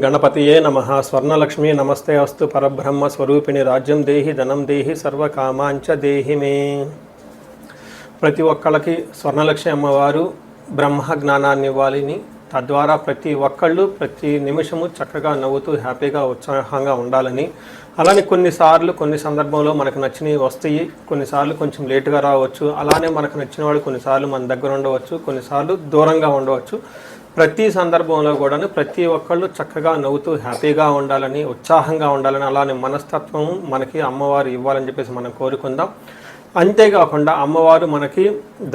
గణపతియే నమః. స్వర్ణలక్ష్మి నమస్తే అస్తు. పరబ్రహ్మ స్వరూపిణి రాజ్యం దేహి ధనం దేహి సర్వకామాంచ దేహి మే. ప్రతి ఒక్కళ్ళకి స్వర్ణలక్ష్మి అమ్మవారు బ్రహ్మ జ్ఞానాన్ని ఇవ్వాలని, తద్వారా ప్రతి ఒక్కళ్ళు ప్రతి నిమిషము చక్కగా నవ్వుతూ హ్యాపీగా ఉత్సాహంగా ఉండాలని, అలానే కొన్ని సందర్భంలో మనకు నచ్చినవి వస్తాయి, కొన్నిసార్లు కొంచెం లేటుగా రావచ్చు. అలానే మనకు నచ్చిన వాళ్ళు కొన్నిసార్లు మన దగ్గర ఉండవచ్చు, కొన్నిసార్లు దూరంగా ఉండవచ్చు. ప్రతి సందర్భంలో కూడా ప్రతి ఒక్కళ్ళు చక్కగా నవ్వుతూ హ్యాపీగా ఉండాలని, ఉత్సాహంగా ఉండాలని, అలానే మనస్తత్వం మనకి అమ్మవారు ఇవ్వాలని చెప్పేసి మనం కోరుకుందాం. అంతేకాకుండా అమ్మవారు మనకి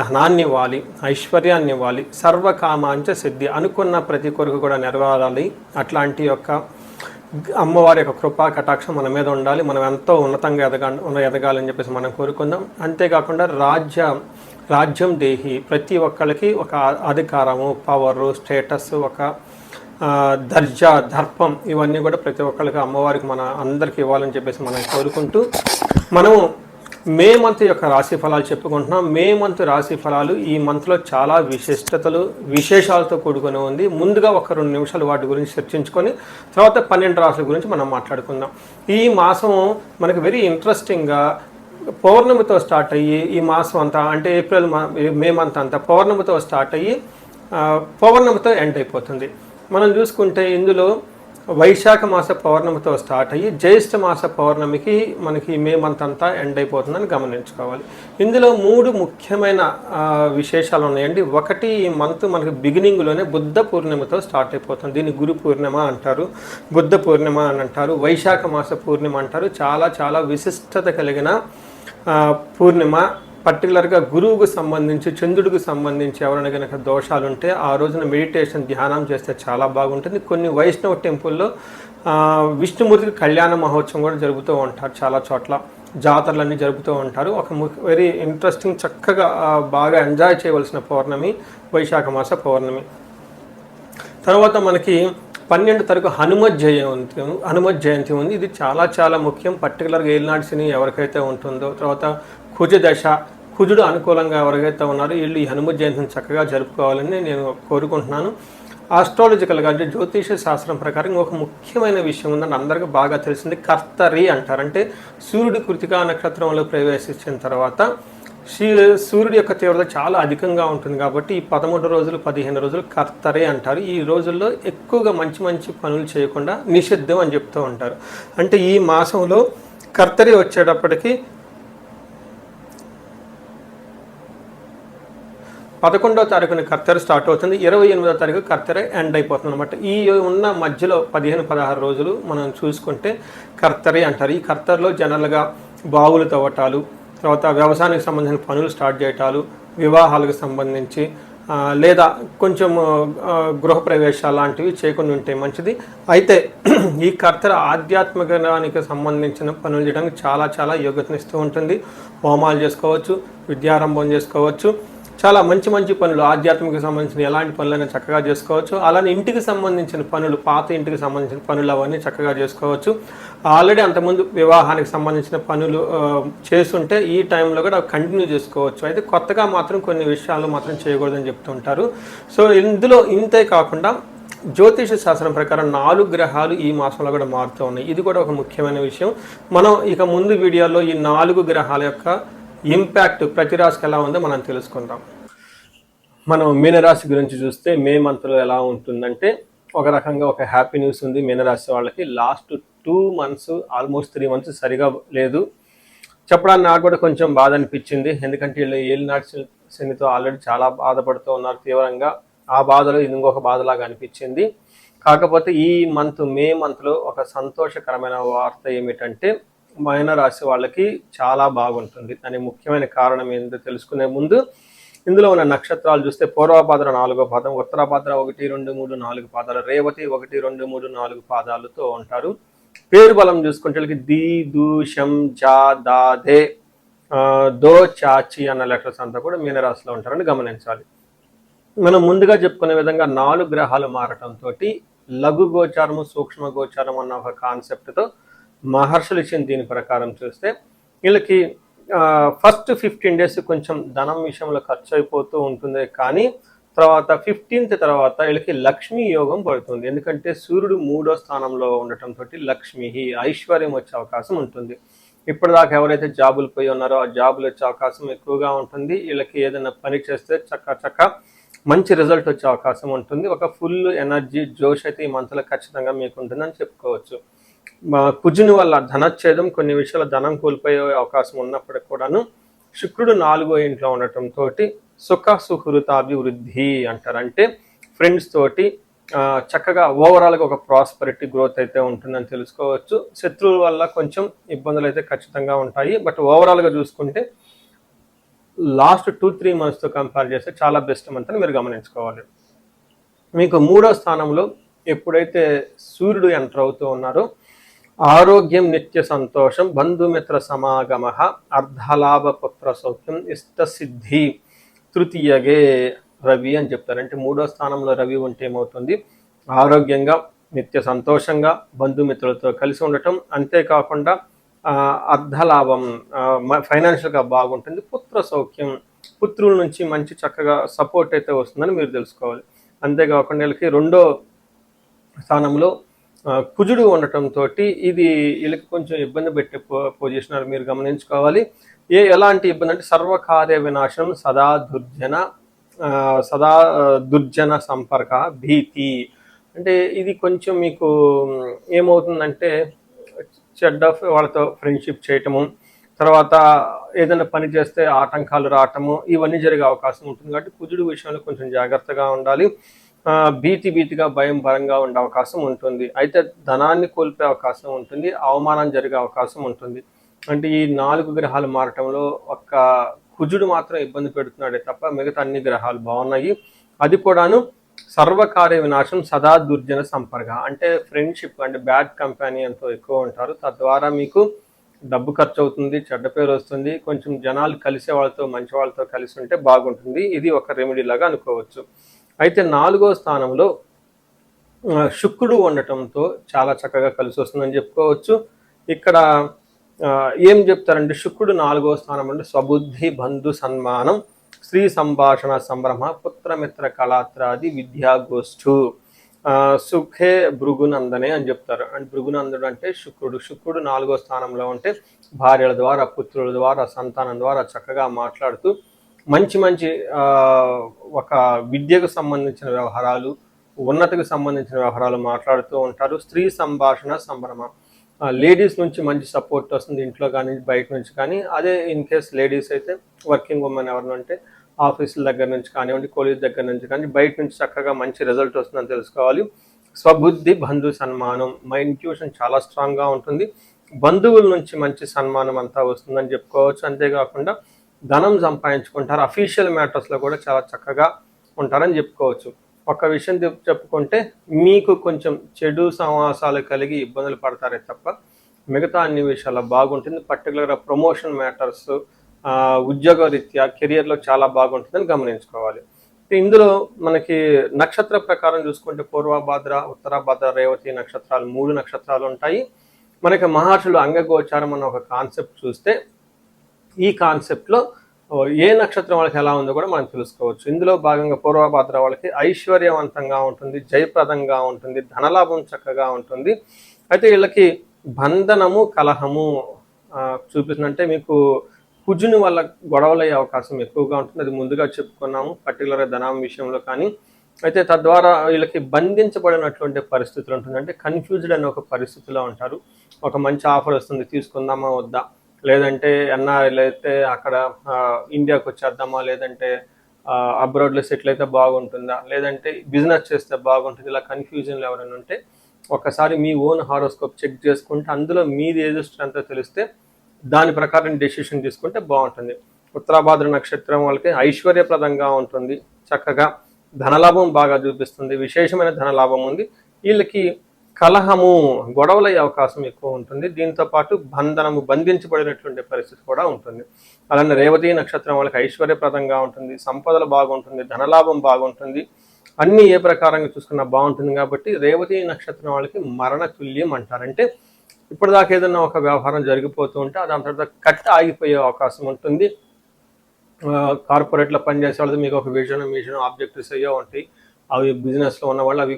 ధనాన్ని ఇవ్వాలి, ఐశ్వర్యాన్ని ఇవ్వాలి, సర్వకామాంచ సిద్ధి, అనుకున్న ప్రతి కొరకు కూడా నెరవేరాలి. అట్లాంటి యొక్క అమ్మవారి యొక్క కృపా కటాక్షం మన మీద ఉండాలి. మనం ఎంతో ఉన్నతంగా ఎదగాలని చెప్పేసి మనం కోరుకుందాం. అంతేకాకుండా రాజ్యం దేహి, ప్రతి ఒక్కరికి ఒక అధికారము, పవరు, స్టేటస్, ఒక దర్జా, దర్పం, ఇవన్నీ కూడా ప్రతి ఒక్కరికి అమ్మవారికి మన అందరికీ ఇవ్వాలని చెప్పేసి మనం కోరుకుంటూ మనము మే మంత్ యొక్క రాశి ఫలాలు చెప్పుకుంటున్నాం. మే మంత్ రాశి ఫలాలు ఈ మంత్లో చాలా విశేషాలతో కూడుకొని ఉంది. ముందుగా ఒక 2 నిమిషాలు వాటి గురించి చర్చించుకొని తర్వాత 12 రాశుల గురించి మనం మాట్లాడుకుందాం. ఈ మాసం మనకు వెరీ ఇంట్రెస్టింగ్గా పౌర్ణమితో స్టార్ట్ అయ్యి ఈ మాసం అంతా, అంటే మే మంత్ అంతా పౌర్ణమితో స్టార్ట్ అయ్యి పౌర్ణమితో ఎండ్ అయిపోతుంది. మనం చూసుకుంటే ఇందులో వైశాఖ మాస పౌర్ణమితో స్టార్ట్ అయ్యి జ్యేష్ఠ మాస పౌర్ణమికి మనకి మే మంత్ అంతా ఎండ్ అయిపోతుందని గమనించుకోవాలి. ఇందులో 3 ముఖ్యమైన విశేషాలు ఉన్నాయండి. ఒకటి, ఈ మంత్ మనకి బిగినింగ్లోనే బుద్ధ పూర్ణిమతో స్టార్ట్ అయిపోతుంది. దీన్ని గురు పూర్ణిమ అంటారు, బుద్ధ పూర్ణిమ అని అంటారు, వైశాఖ మాస పూర్ణిమ అంటారు. చాలా చాలా విశిష్టత కలిగిన పూర్ణిమ. పర్టికులర్గా గురువుకు సంబంధించి, చంద్రుడికి సంబంధించి ఎవరైనా కనుక దోషాలు ఉంటే ఆ రోజున మెడిటేషన్, ధ్యానం చేస్తే చాలా బాగుంటుంది. కొన్ని వైష్ణవ టెంపుల్లో విష్ణుమూర్తికి కళ్యాణ మహోత్సవం కూడా జరుపుతూ ఉంటారు. చాలా చోట్ల జాతరలన్నీ జరుపుతూ ఉంటారు. ఒక వెరీ ఇంట్రెస్టింగ్, చక్కగా బాగా ఎంజాయ్ చేయవలసిన పౌర్ణమి వైశాఖ మాస పౌర్ణమి. తర్వాత మనకి 12 తారీఖు హనుమత్ జయంతి ఉంది. ఇది చాలా చాలా ముఖ్యం. పర్టికులర్గా ఏలినాటి శని ఎవరికైతే ఉంటుందో, తర్వాత కుజుడు అనుకూలంగా ఎవరికైతే ఉన్నారో వీళ్ళు ఈ హనుమత్ జయంతిని చక్కగా జరుపుకోవాలని నేను కోరుకుంటున్నాను. ఆస్ట్రాలజికల్గా, అంటే జ్యోతిష శాస్త్రం ప్రకారం ఒక ముఖ్యమైన విషయం ఉందని అందరికీ బాగా తెలిసింది. కర్తరి అంటారు. అంటే సూర్యుడు కృతికా నక్షత్రంలో ప్రవేశించిన తర్వాత సూర్యుడి యొక్క తీవ్రత చాలా అధికంగా ఉంటుంది కాబట్టి ఈ 13 రోజులు 15 రోజులు కర్తరే అంటారు. ఈ రోజుల్లో ఎక్కువగా మంచి పనులు చేయకుండా నిషిద్ధం అని చెప్తూ ఉంటారు. అంటే ఈ మాసంలో కర్తరి వచ్చేటప్పటికి 11వ తారీఖున కర్తెర స్టార్ట్ అవుతుంది, 28వ తారీఖు కర్తెర ఎండ్ అయిపోతుంది అనమాట. ఈ ఉన్న మధ్యలో 15-16 రోజులు మనం చూసుకుంటే కర్తరి అంటారు. ఈ కర్తెరలో జనరల్గా బావులు తవ్వటాలు, తర్వాత వ్యవసాయానికి సంబంధించిన పనులు స్టార్ట్ చేయటాలు, వివాహాలకు సంబంధించి లేదా కొంచెం గృహప్రవేశాలు లాంటివి చేయకుండా ఉంటే మంచిది. అయితే ఈ కర్తెర ఆధ్యాత్మికానికి సంబంధించిన పనులు చేయడానికి చాలా చాలా యోగ్యతనిస్తూ ఉంటుంది. హోమాలు చేసుకోవచ్చు, విద్యారంభం చేసుకోవచ్చు, చాలా మంచి పనులు, ఆధ్యాత్మిక సంబంధించిన ఎలాంటి పనులైనా చక్కగా చేసుకోవచ్చు. అలానే ఇంటికి సంబంధించిన పనులు, పాత ఇంటికి సంబంధించిన పనులు అవన్నీ చక్కగా చేసుకోవచ్చు. ఆల్రెడీ అంతకుముందు వివాహానికి సంబంధించిన పనులు చేస్తుంటే ఈ టైంలో కూడా కంటిన్యూ చేసుకోవచ్చు. అయితే కొత్తగా మాత్రం కొన్ని విషయాలు మాత్రం చేయకూడదని చెప్తుంటారు. సో ఇందులో ఇంతే కాకుండా జ్యోతిష శాస్త్రం ప్రకారం 4 గ్రహాలు ఈ మాసంలో కూడా మారుతూ ఉన్నాయి. ఇది కూడా ఒక ముఖ్యమైన విషయం. మనం ఇక ముందు వీడియోలో ఈ 4 గ్రహాల యొక్క ఇంపాక్ట్ ప్రతి రాశికి ఎలా ఉందో మనం తెలుసుకుందాం. మనం మీనరాశి గురించి చూస్తే మే మంత్లో ఎలా ఉంటుందంటే ఒక రకంగా ఒక హ్యాపీ న్యూస్ ఉంది మీనరాశి వాళ్ళకి. లాస్ట్ 2 మంత్స్, ఆల్మోస్ట్ 3 మంత్స్ సరిగా లేదు చెప్పడానికి. నాకు కూడా కొంచెం బాధ అనిపించింది. ఎందుకంటే వీళ్ళు ఏలినాటి శనితో ఆల్రెడీ చాలా బాధపడుతూ ఉన్నారు తీవ్రంగా. ఆ బాధలో ఇంకొక బాధలాగా అనిపించింది. కాకపోతే ఈ మే మంత్లో ఒక సంతోషకరమైన వార్త ఏమిటంటే మీనరాశి వాళ్ళకి చాలా బాగుంటుంది. దానికి ముఖ్యమైన కారణం ఏంటో తెలుసుకునే ముందు ఇందులో ఉన్న నక్షత్రాలు చూస్తే పూర్వభాద్ర 4వ పాదం, ఉత్తరాభాద్ర 1, 2, 3, 4 పాదాలు, రేవతి 1, 2, 3, 4 పాదాలతో ఉంటారు. పేరు బలం చూసుకుంటే ది, దు, షం, జా, దా, దే, దో, చాచి అన్న లెటర్స్ అంతా కూడా మీనరాశిలో ఉంటారని గమనించాలి. మనం ముందుగా చెప్పుకునే విధంగా 4 గ్రహాలు మారటంతో లఘు గోచారము, సూక్ష్మ గోచారం అన్న ఒక కాన్సెప్ట్తో మహర్షులు ఇచ్చిన దీని ప్రకారం చూస్తే వీళ్ళకి ఫస్ట్ 15 days కొంచెం ధనం విషయంలో ఖర్చు అయిపోతూ ఉంటుంది. కానీ తర్వాత 15th తర్వాత వీళ్ళకి లక్ష్మీ యోగం పడుతుంది. ఎందుకంటే సూర్యుడు 3వ స్థానంలో ఉండటంతో లక్ష్మి ఐశ్వర్యం వచ్చే అవకాశం ఉంటుంది. ఇప్పటిదాకా ఎవరైతే జాబులు పోయి ఉన్నారో ఆ జాబులు వచ్చే అవకాశం ఎక్కువగా ఉంటుంది. వీళ్ళకి ఏదైనా పని చేస్తే చక్క మంచి రిజల్ట్ వచ్చే అవకాశం ఉంటుంది. ఒక ఫుల్ ఎనర్జీ జోష్ అయితే ఈ మంత్లో ఖచ్చితంగా మీకు ఉంటుందని చెప్పుకోవచ్చు. కుజుని వల్ల ధనచ్ఛేదం, కొన్ని విషయాల ధనం కోల్పోయే అవకాశం ఉన్నప్పటికి కూడాను శుక్రుడు 4వ ఇంట్లో ఉండటంతో సుఖ సుహృతాభివృద్ధి అంటారు. అంటే ఫ్రెండ్స్ తోటి చక్కగా ఓవరాల్గా ఒక ప్రాస్పరిటీ గ్రోత్ అయితే ఉంటుందని తెలుసుకోవచ్చు. శత్రువుల వల్ల కొంచెం ఇబ్బందులు అయితే ఖచ్చితంగా ఉంటాయి. బట్ ఓవరాల్గా చూసుకుంటే లాస్ట్ 2-3 monthsతో కంపేర్ చేస్తే చాలా బెస్ట్ మంత్ అని మీరు గమనించుకోవాలి. మీకు 3వ స్థానంలో ఎప్పుడైతే సూర్యుడు ఎంటర్ అవుతూ ఉన్నారో ఆరోగ్యం, నిత్య సంతోషం, బంధుమిత్ర సమాగమ, అర్ధలాభ పుత్ర సౌఖ్యం, ఇష్టసిద్ధి, తృతీయగే రవి అని చెప్తారు. అంటే 3వ స్థానంలో రవి ఉంటే ఏమవుతుంది, ఆరోగ్యంగా, నిత్య సంతోషంగా, బంధుమిత్రులతో కలిసి ఉండటం, అంతేకాకుండా అర్ధలాభం, ఫైనాన్షియల్గా బాగుంటుంది, పుత్ర సౌఖ్యం, పుత్రుల నుంచి మంచి చక్కగా సపోర్ట్ అయితే వస్తుందని మీరు తెలుసుకోవాలి. అంతేకాకుండా వీళ్ళకి 2వ స్థానంలో కుజుడు ఉండటంతో ఇది వీళ్ళకి కొంచెం ఇబ్బంది పెట్టే పొజిషన్ మీరు గమనించుకోవాలి. ఎలాంటి ఇబ్బంది అంటే సర్వకార్య వినాశనం, సదా దుర్జన సంపర్క, భీతి. అంటే ఇది కొంచెం మీకు ఏమవుతుందంటే చెడ్డ వాళ్ళతో ఫ్రెండ్షిప్ చేయటము, తర్వాత ఏదైనా పని చేస్తే ఆటంకాలు రావటము, ఇవన్నీ జరిగే అవకాశం ఉంటుంది. కాబట్టి కుజుడు విషయంలో కొంచెం జాగ్రత్తగా ఉండాలి. భీతిగా భయంగా ఉండే అవకాశం ఉంటుంది. అయితే ధనాన్ని కోల్పోయే అవకాశం ఉంటుంది, అవమానం జరిగే అవకాశం ఉంటుంది. అంటే ఈ 4 గ్రహాలు మారటంలో ఒక్క కుజుడు మాత్రం ఇబ్బంది పెడుతున్నాడే తప్ప మిగతా అన్ని గ్రహాలు బాగున్నాయి. అది కూడాను సర్వకార్య వినాశం, సదా దుర్జన సంపర్క. అంటే ఫ్రెండ్షిప్ అంటే బ్యాడ్ కంపెనీ ఎంతో ఎక్కువ ఉంటారు. తద్వారా మీకు డబ్బు ఖర్చు అవుతుంది, చెడ్డ పేరు వస్తుంది. కొంచెం జనాలు కలిసే వాళ్ళతో, మంచి వాళ్ళతో కలిసి ఉంటే బాగుంటుంది. ఇది ఒక రెమెడీ లాగా అనుకోవచ్చు. అయితే 4వ స్థానంలో శుక్రుడు ఉండటంతో చాలా చక్కగా కలిసి వస్తుందని చెప్పుకోవచ్చు. ఇక్కడ ఏం చెప్తారంటే శుక్రుడు 4వ స్థానం అంటే స్వబుద్ధి, బంధు సన్మానం, స్త్రీ సంభాషణ సంభ్రమ, పుత్రమిత్ర కళాత్రాది విద్యాగోష్ఠు, సుఖే భృగునందనే అని చెప్తారు. అంటే భృగునందుడు అంటే శుక్రుడు 4వ స్థానంలో ఉంటే భార్యల ద్వారా, పుత్రుల ద్వారా, సంతానం ద్వారా చక్కగా మాట్లాడుతూ మంచి ఒక విద్యకు సంబంధించిన వ్యవహారాలు, ఉన్నతికి సంబంధించిన వ్యవహారాలు మాట్లాడుతూ ఉంటారు. స్త్రీ సంభాషణ సంభ్రమ, లేడీస్ నుంచి మంచి సపోర్ట్ వస్తుంది, ఇంట్లో కానీ బయట నుంచి కానీ. అదే ఇన్ కేస్ లేడీస్ అయితే వర్కింగ్ ఉమెన్ ఎవరిని అంటే ఆఫీసుల దగ్గర నుంచి కానివ్వండి, కాలేజ్ దగ్గర నుంచి కానీ బయట నుంచి చక్కగా మంచి రిజల్ట్ వస్తుందని తెలుసుకోవాలి. స్వబుద్ధి, బంధు సన్మానం, మా ఇంట్యూషన్ చాలా స్ట్రాంగ్గా ఉంటుంది. బంధువుల నుంచి మంచి సన్మానం అంతా వస్తుందని చెప్పుకోవచ్చు. అంతేకాకుండా ధనం సంపాదించుకుంటారు. అఫీషియల్ మ్యాటర్స్లో కూడా చాలా చక్కగా ఉంటారని చెప్పుకోవచ్చు. ఒక విషయం చెప్పుకుంటే మీకు కొంచెం చెడు సమాసాలు కలిగి ఇబ్బందులు పడతారే తప్ప మిగతా అన్ని విషయాల్లో బాగుంటుంది. పర్టికులర్గా ప్రమోషన్ మ్యాటర్స్, ఉద్యోగ రీత్యా కెరియర్లో చాలా బాగుంటుందని గమనించుకోవాలి. ఇందులో మనకి నక్షత్ర ప్రకారం చూసుకుంటే పూర్వభాద్ర, ఉత్తరాభాద్ర, రేవతి నక్షత్రాలు 3 నక్షత్రాలు ఉంటాయి. మనకి మహర్షులు అంగగోచారం అన్న ఒక కాన్సెప్ట్ చూస్తే ఈ కాన్సెప్ట్లో ఏ నక్షత్రం వాళ్ళకి ఎలా ఉందో కూడా మనం తెలుసుకోవచ్చు. ఇందులో భాగంగా పూర్వభాద్ర వాళ్ళకి ఐశ్వర్యవంతంగా ఉంటుంది, జయప్రదంగా ఉంటుంది, ధనలాభం చక్కగా ఉంటుంది. అయితే వీళ్ళకి బంధనము, కలహము చూపిస్తుందంటే మీకు కుజుని వల్ల గొడవలయ్యే అవకాశం ఎక్కువగా ఉంటుంది. అది ముందుగా చెప్పుకున్నాము, పర్టికులర్గా ధనం విషయంలో కానీ. అయితే తద్వారా వీళ్ళకి బంధించబడినటువంటి పరిస్థితులు ఉంటుంది. అంటే కన్ఫ్యూజ్డ్ అనే ఒక పరిస్థితిలో ఉంటారు. ఒక మంచి ఆఫర్ వస్తుంది, తీసుకుందామా వద్దా, లేదంటే ఎన్ఆర్ఐలు అయితే అక్కడ ఇండియాకి వచ్చేద్దామా, లేదంటే అబ్రాడ్లో సెటిల్ అయితే బాగుంటుందా, లేదంటే బిజినెస్ చేస్తే బాగుంటుంది, ఇలా కన్ఫ్యూజన్లు ఎవరైనా ఉంటే ఒకసారి మీ ఓన్ హారోస్కోప్ చెక్ చేసుకుంటే అందులో మీది ఏది స్ట్రెంత్ తెలిస్తే దాని ప్రకారం డెసిషన్ తీసుకుంటే బాగుంటుంది. ఉత్తరాభాద్ర నక్షత్రం వాళ్ళకి ఐశ్వర్యప్రదంగా ఉంటుంది, చక్కగా ధనలాభం బాగా చూపిస్తుంది, విశేషమైన ధనలాభం ఉంది. వీళ్ళకి కలహము, గొడవలయ్యే అవకాశం ఎక్కువ ఉంటుంది. దీంతో పాటు బంధించబడినటువంటి పరిస్థితి కూడా ఉంటుంది. అలానే రేవతి నక్షత్రం వాళ్ళకి ఐశ్వర్యప్రదంగా ఉంటుంది, సంపదలు బాగుంటుంది, ధనలాభం బాగుంటుంది, అన్నీ ఏ ప్రకారంగా చూసుకున్నా బాగుంటుంది. కాబట్టి రేవతి నక్షత్రం వాళ్ళకి మరణ తుల్యం అంటారంటే ఇప్పటిదాకా ఏదైనా ఒక వ్యవహారం జరిగిపోతూ ఉంటే దాని తర్వాత కట్ ఆగిపోయే అవకాశం ఉంటుంది. కార్పొరేట్లో పనిచేసే వాళ్ళది మీకు ఒక విజన్ మిషన్ ఆబ్జెక్టివ్స్ అయ్యో ఉంటాయి. అవి బిజినెస్లో ఉన్న వాళ్ళు అవి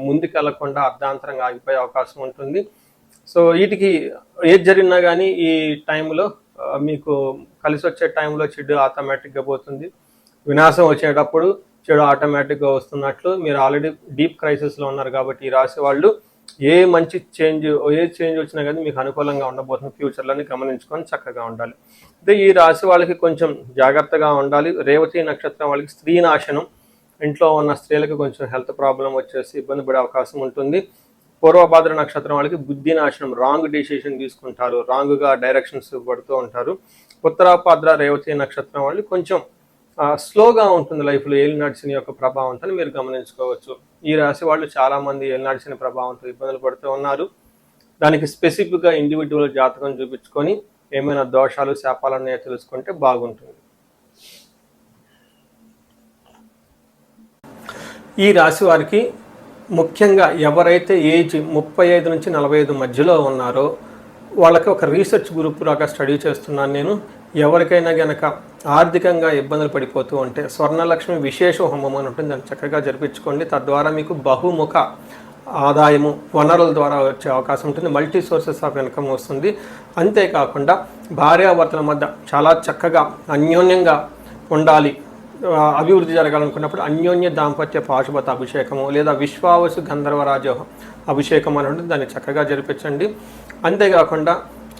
ముందుకు వెళ్లకుండా అర్ధాంతరంగా ఆగిపోయే అవకాశం ఉంటుంది. సో వీటికి ఏది జరిగినా కానీ ఈ టైంలో మీకు కలిసి వచ్చే టైంలో చెడు ఆటోమేటిక్గా పోతుంది, వినాశం వచ్చేటప్పుడు చెడు ఆటోమేటిక్గా వస్తున్నట్లు మీరు ఆల్రెడీ డీప్ క్రైసిస్లో ఉన్నారు. కాబట్టి ఈ రాశి వాళ్ళు ఏ చేంజ్ వచ్చినా కానీ మీకు అనుకూలంగా ఉండబోతుంది ఫ్యూచర్లని గమనించుకొని చక్కగా ఉండాలి. అయితే ఈ రాశి వాళ్ళకి కొంచెం జాగ్రత్తగా ఉండాలి. రేవతి నక్షత్రం వాళ్ళకి స్త్రీ నాశనం, ఇంట్లో ఉన్న స్త్రీలకు కొంచెం హెల్త్ ప్రాబ్లం వచ్చేసి ఇబ్బంది పడే అవకాశం ఉంటుంది. పూర్వభాద్ర నక్షత్రం వాళ్ళకి బుద్ధి నాశనం, రాంగ్ డిసిషన్ తీసుకుంటారు, రాంగ్గా డైరెక్షన్స్ పడుతూ ఉంటారు. ఉత్తరాభాద్ర రేవతి నక్షత్రం వాళ్ళు కొంచెం స్లోగా ఉంటుంది లైఫ్లో ఏలినాటి శని యొక్క ప్రభావంతో మీరు గమనించుకోవచ్చు. ఈ రాశి వాళ్ళు చాలామంది ఏలినాటి శని ప్రభావంతో ఇబ్బందులు పడుతూ ఉన్నారు. దానికి స్పెసిఫిక్గా ఇండివిజువల్ జాతకం చూపించుకొని ఏమైనా దోషాలు శాపాలు ఉన్నాయో తెలుసుకుంటే బాగుంటుంది. ఈ రాశి వారికి ముఖ్యంగా ఎవరైతే ఏజ్ 35 నుంచి 45 మధ్యలో ఉన్నారో వాళ్ళకి ఒక రీసెర్చ్ గ్రూప్ లాగా స్టడీ చేస్తున్నాను నేను. ఎవరికైనా గనక ఆర్థికంగా ఇబ్బందులు పడిపోతూ ఉంటే స్వర్ణలక్ష్మి విశేష హోమం అని ఉంటుంది, దాన్ని చక్కగా జరిపించుకోండి. తద్వారా మీకు బహుముఖ ఆదాయము వనరుల ద్వారా వచ్చే అవకాశం ఉంటుంది, మల్టీ సోర్సెస్ ఆఫ్ ఇన్కమ్ వస్తుంది. అంతేకాకుండా భార్యాభర్తల మధ్య చాలా చక్కగా అన్యోన్యంగా ఉండాలి, అభివృద్ధి జరగాలనుకున్నప్పుడు అన్యోన్య దాంపత్య పాశుపత అభిషేకము లేదా విశ్వావసు గంధర్వరాజ అభిషేకం అని ఉంటుంది, దాన్ని చక్కగా జరిపించండి. అంతేకాకుండా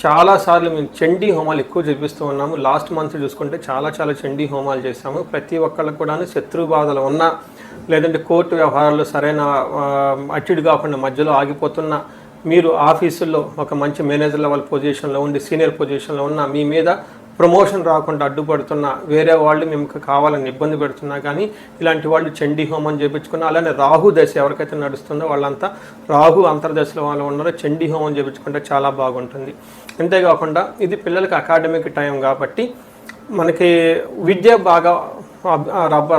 చాలాసార్లు మేము చండీ హోమాలు ఎక్కువ జరిపిస్తూ ఉన్నాము. లాస్ట్ మంత్ చూసుకుంటే చాలా చండీ హోమాలు చేస్తాము. ప్రతి ఒక్కళ్ళకు కూడా శత్రు బాధలు ఉన్నా లేదంటే కోర్టు వ్యవహారాల్లో సరైన అట్టిడి కాకుండా మధ్యలో ఆగిపోతున్న మీరు ఆఫీసుల్లో ఒక మంచి మేనేజర్ లెవెల్ పొజిషన్లో ఉండి సీనియర్ పొజిషన్లో ఉన్న మీ మీద ప్రమోషన్ రాకుండా అడ్డుపడుతున్నా వేరే వాళ్ళు మేము కావాలని ఇబ్బంది పెడుతున్నా కానీ ఇలాంటి వాళ్ళు చండీ హోమం చేయించుకున్నా, అలానే రాహు దశ ఎవరికైతే నడుస్తుందో వాళ్ళంతా రాహు అంతర్దశలో వాళ్ళు ఉన్నారో చండీ హోమం చేయించుకుంటే చాలా బాగుంటుంది. అంతేకాకుండా ఇది పిల్లలకి అకాడమిక్ టైం కాబట్టి మనకి విద్య బాగా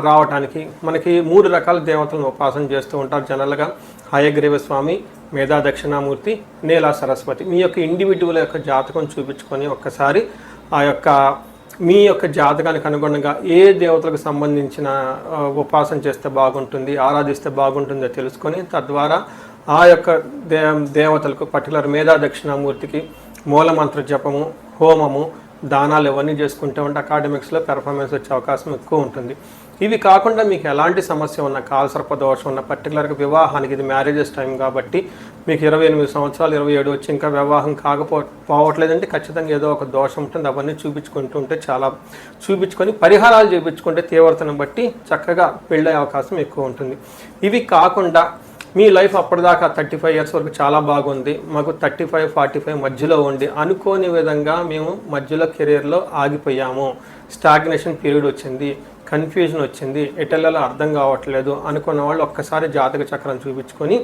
రావటానికి మనకి 3 రకాల దేవతలను ఉపాసన చేస్తూ ఉంటారు జనరల్గా. హయగ్రీవ స్వామి, మేధా దక్షిణామూర్తి, నీలా సరస్వతి. మీ యొక్క ఇండివిజువల్ యొక్క జాతకం చూపించుకొని ఒక్కసారి మీ యొక్క జాతకానికి అనుగుణంగా ఏ దేవతలకు సంబంధించిన ఉపాసన చేస్తే బాగుంటుంది, ఆరాధిస్తే బాగుంటుందో తెలుసుకొని తద్వారా ఆ యొక్క దేవతలకు పర్టికులర్ మేధా దక్షిణామూర్తికి మూలమంత్ర జపము, హోమము, దానాలు ఇవన్నీ చేసుకుంటే ఉంటే అకాడమిక్స్లో పెర్ఫార్మెన్స్ వచ్చే అవకాశం ఎక్కువ ఉంటుంది. ఇవి కాకుండా మీకు ఎలాంటి సమస్య ఉన్న కాలసర్ప దోషం ఉన్న పర్టికులర్గా వివాహానికి ఇది మ్యారేజెస్ టైం కాబట్టి మీకు 28 సంవత్సరాలు 27 వచ్చి ఇంకా వివాహం పోవట్లేదంటే ఖచ్చితంగా ఏదో ఒక దోషం ఉంటుంది. అవన్నీ చూపించుకొని పరిహారాలు చేయించుకుంటే తీవ్రతను బట్టి చక్కగా పెళ్ళే అవకాశం ఎక్కువ ఉంటుంది. ఇవి కాకుండా మీ లైఫ్ అప్పటిదాకా 35 ఇయర్స్ వరకు చాలా బాగుంది, మాకు 35, 45 మధ్యలో ఉండి అనుకోని విధంగా మేము మధ్యలో కెరీర్లో ఆగిపోయాము, స్టాగ్నేషన్ పీరియడ్ వచ్చింది, కన్ఫ్యూజన్ వచ్చింది, ఎటెల్లలో అర్థం కావట్లేదు అనుకున్న వాళ్ళు ఒక్కసారి జాతక చక్రం చూపించుకొని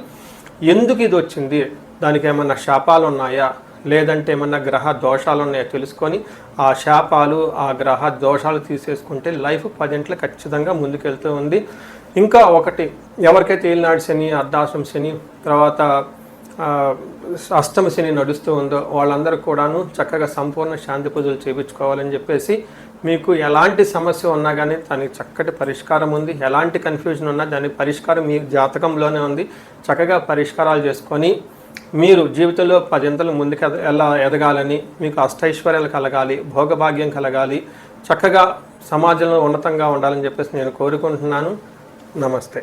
ఎందుకు ఇది వచ్చింది, దానికి ఏమన్నా శాపాలు ఉన్నాయా లేదంటే ఏమన్నా గ్రహ దోషాలు ఉన్నాయో తెలుసుకొని ఆ శాపాలు ఆ గ్రహ దోషాలు తీసేసుకుంటే లైఫ్ 10 ఖచ్చితంగా ముందుకెళ్తూ ఉంది. ఇంకా ఒకటి, ఎవరికైతే ఏలినాడు శని, అర్ధాశ్రమ శని, తర్వాత అష్టమ శని నడుస్తూ ఉందో వాళ్ళందరూ కూడాను చక్కగా సంపూర్ణ శాంతి పూజలు చేయించుకోవాలని చెప్పేసి, మీకు ఎలాంటి సమస్య ఉన్నా కానీ దానికి చక్కటి పరిష్కారం ఉంది. ఎలాంటి కన్ఫ్యూజన్ ఉన్నా దానికి పరిష్కారం మీ జాతకంలోనే ఉంది. చక్కగా పరిష్కారాలు చేసుకొని మీరు జీవితంలో 10 ముందుకు ఎలా ఎదగాలని, మీకు అష్టైశ్వర్యాలు కలగాలి, భోగభాగ్యం కలగాలి, చక్కగా సమాజంలో ఉన్నతంగా ఉండాలని చెప్పేసి నేను కోరుకుంటున్నాను. నమస్తే.